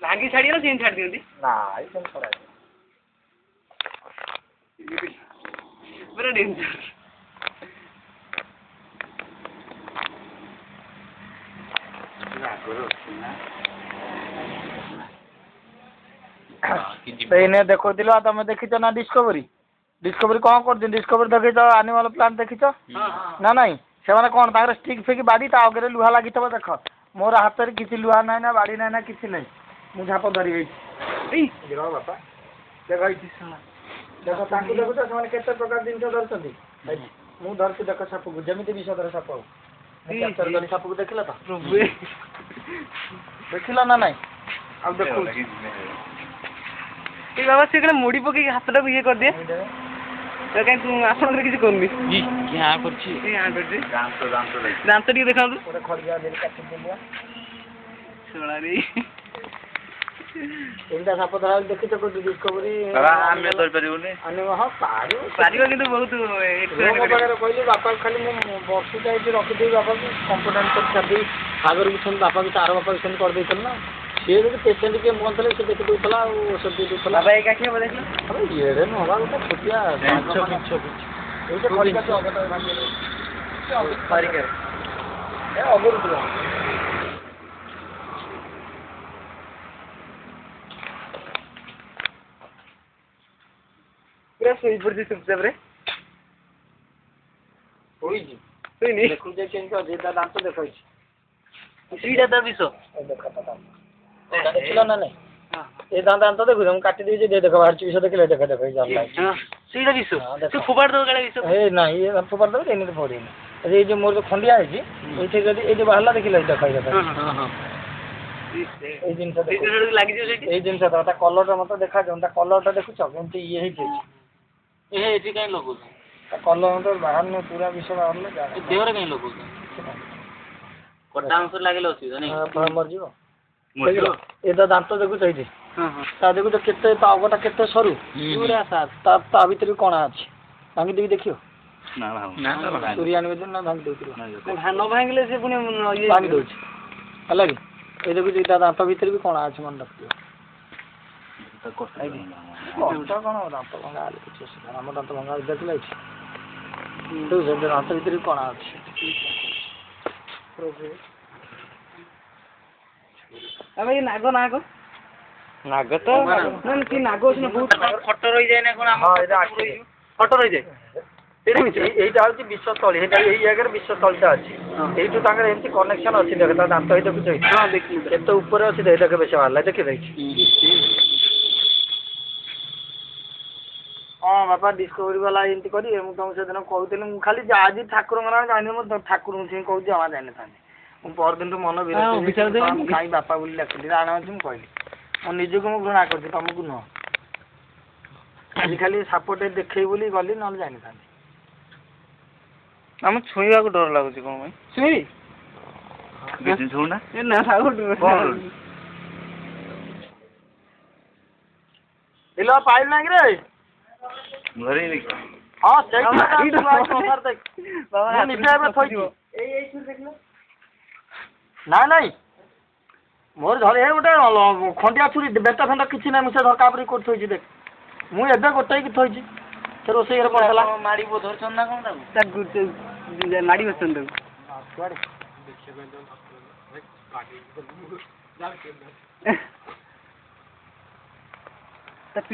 ଭାଙ୍ଗି ଛାଡ଼ିଗଲା ସେମିତି ଛାଡ଼ି ଦିଅନ୍ତି ନାଇଁ ସେମିତି ଛଡ଼ା ପୁରା ଡେଞ୍ଜର। ସେଇନେ ଦେଖୁଥିଲ ତମେ ଦେଖିଛ ନା ଡିସ୍କଭରି କଣ କରୁଛନ୍ତି ଡିସ୍କଭରି ଦେଖିଛ ଆନିମାଲ ପ୍ଲାଣ୍ଟ ଦେଖିଛ ନା ନାଇଁ ସେମାନେ କଣ ତାଙ୍କର ଷ୍ଟିକ୍ ଫିକ୍ ବାଡ଼ି ତା ଆଗରେ ଲୁହା ଲାଗିଥିବ ଦେଖ ମୋର ହାତରେ କିଛି ଲୁହା ନାହିଁ ନା ବାଡ଼ି ନାହିଁ ନା କିଛି ନାହିଁ ମୁଁ ଝାପ ଧରିବି ବାପା ଦେଖ ଦେଖ ତାଙ୍କୁ ଦେଖୁଛ ସେମାନେ କେତେ ପ୍ରକାର ଜିନିଷ ଧରୁଛନ୍ତି ମୁଁ ଧରିଛି ଦେଖ ସାପକୁ ଯେମିତି ବିଷଧର ସାପ ସାପକୁ ଦେଖିଲ ତ ଦେଖିଲ ନା ନାଇଁ ଆଉ ଦେଖୁ ଏଇ ବାବା ସେ କଣ ମୁଡ଼ି ପକେଇକି ହାତଟାକୁ ଇଏ କରିଦିଏ କାହିଁ ତୁ ଆପଣଙ୍କର କିଛି କରୁନି ଦାନ୍ତ ଟିକେ ଦେଖାନ୍ତୁ ଏଇଟା ସାପ ଧରା ଦେଖିଛ କୋଉଠି ଡିସ୍କଭରି ଆମେ ଧରିପାରିବୁନି ହଁ ପାରିବ କିନ୍ତୁ ବହୁତ ମୋ ପାଖରେ କହିଲି ବାପାକୁ ଖାଲି ମୁଁ ବର୍ଷକୁ ଯାଇକି ରଖିଦେବି ବାପାକୁ କମ୍ପ୍ୟୁଟର କରି ଛାଡ଼ିଦେବି ଆଗରୁ ବି ସେମିତି ବାପାକୁ ତାର ବାପାକୁ ସେମିତି କରିଦେଇଥିଲି ନା ସିଏ ଯଦି ପେସେଣ୍ଟ କିଏ ମରିଥିଲେ ସେ ଦେଖି ଦେଉଥିଲା ଆଉ ଔଷଧ ଦେଇ ଦେଉଥିଲା ବାବା ଏଇ କାଠି ଦେଖିଲ ଇଏରେ ନବା ଗୋଟେ ଛୋଟିଆ ଏଇଟା ଅଗରୁ ଥିଲା ପୁରା ଶୋଇପଡ଼ିଛି ଚୁପଚାପରେ ଶୋଇଛି ଶୋଇନି ଦେଖୁଛି କେମିତି ଅଛି ତା ଦାନ୍ତ ଦେଖାଉଛି ସେଇଟା ତା ବିଷ ଦେଖିଲ ନା ନାଇଁ ଏ ଦାନ୍ତ ଦେଖୁଛ ମୁଁ କାଟି ଦେଇଛି ଦେଖ ବାହାରିଛି ବିଷ ଦେଖିଲେ ଦେଖ ଦେଖ ସେଇଟା ବିଷ ଫୋପାଡ଼ି ଦେବ କାଳେ ବିଷ ଏ ନାଇଁ ଏ ଫୋପାଡ଼ି ଦେବ ଏମିତି ପଡ଼ିବନି ଏଇ ଯୋଉ ମୋର ଯୋଉ ଖଣ୍ଡିଆ ହେଇଛି ଏଇଠି ଯଦି ଏଇ ଯୋଉ ବାହାରିଲା ଦେଖିଲେ ଏଇଟା ଖାଇବା ଏଇ ଜିନିଷ ଲାଗିଯିବ ସେଇଠି ଏଇ ଜିନିଷ ତା କଲରଟା ମତେ ଦେଖାଯାଉ ତା କଲରଟା ଦେଖୁଛ କେମିତି ଇଏ ହେଇଛି ଏଠି କାହିଁ ଲଗାଉଛ ତା କଲର ମତେ ବାହାରୁନି ପୁରା ବିଷ ବାହାରୁନି ଦେହରେ କାହିଁ ଲଗାଉଛ କଟା ଅଂଶ ଲାଗିଲେ ଅସୁବିଧା ନାଇଁ ମରିଯିବ ଏ ତ ଦାନ୍ତ ଦେଖୁଛ ଏଇଠି ତା ଦେଖୁଛ କେତେ ତା ଅଗଟା କେତେ ସରୁ ପୁରା ତା ଭିତରେ କଣା ଅଛି ଭାଙ୍ଗି ଦେଇକି ଦେଖିବ ଚୁରି ଆଣିବେ ନା ଭାଙ୍ଗି ଦଉଥିବ ନ ଭାଙ୍ଗିଲେ ସେ ପୁଣି ଭାଙ୍ଗି ଦଉଛି ହେଲା କି ଏଇ ଦେଖୁଛି ତା ଦାନ୍ତ ଭିତରେ ବି କଣା ଅଛି ମନେ ରଖିଥିବ କଣ ଦାନ୍ତ ଭଙ୍ଗା ହେଲେ କିଛି ଅସୁବିଧା ଆମ ଦାନ୍ତ ଭଙ୍ଗା ଦେଖିଲେ ଏଠି ଦାନ୍ତ ଭିତରେ ବି କଣା ଅଛି ଆମେ ଏଇ ନାଗ ନାଗ ତ କି ନାଗ ଅଛି ନା ବହୁତ ଫଟୋ ରହିଯାଏ ନା କଣ ଫଟୋ ରହିଯାଏ এইটা হচ্ছে বিশ্বস্থলী এটা এই জায়গার বিশ্বস্থলীটা আছে এইটু তাঙ্কর এমতি কনেকশন আছে দেখে তা দান্ত এই দেখুছ হ্যাঁ দেখি কেতে উপরে আছে দেখে দেখে বেশি বাহারা দেখে দেখি ହଁ ବାପା ଡିସ୍କଭରି ବାଲା ଏମିତି କରିବେ ମୁଁ ତମକୁ ସେଦିନ କହୁଥିଲି ମୁଁ ଖାଲି ଆଜି ଠାକୁରଙ୍କ ନାଁ ଜାଣିନି ମୁଁ ଠାକୁରଙ୍କୁ ଛୁଇଁ କହୁଛି ଜମା ଜାଣିନଥାନ୍ତି ମୁଁ ପରଦିନଠୁ ମନ ବିରକ୍ତ କାହିଁ ବାପା ବୋଲି ଡାକିଲି ରାଣ ଅଛି ମୁଁ କହିଲି ମୋ ନିଜକୁ ମୁଁ ଘୃଣା କରୁଛି ତମକୁ ନୁହଁ ଆଜି ଖାଲି ସାପଟେ ଦେଖେଇ ବୋଲି ଗଲି ନହେଲେ ଜାଣିଥାନ୍ତି ଆମ ଛୁଇଁବାକୁ ଡର ଲାଗୁଛି କଣ ପାଇଁ ଛୁଇଁ ନା ବିଲ ପାଇଲୁ ନାଇଁ ରେ ହଁ ନାଇଁ ନାଇଁ ମୋର ଧରେ ଗୋଟେ ଖଣ୍ଡିଆ ଛୁରୀ ବେତ ଫେଣ୍ଡ କିଛି ନାହିଁ ମୁଁ ସେ ଧରକା ପରି କୋଉଠି ଥୋଇଛି ଦେଖ ମୁଁ ଏବେ ଗୋଟେଇକି ଥୋଇଛି ସେ ରୋଷେଇ ଘରେ ପଡ଼ିଥିଲା ମାଡ଼ି ଧରୁଛନ୍ତି ନା କଣ ତାକୁ ମାଡ଼ି ବସୁଛନ୍ତି ତାକୁ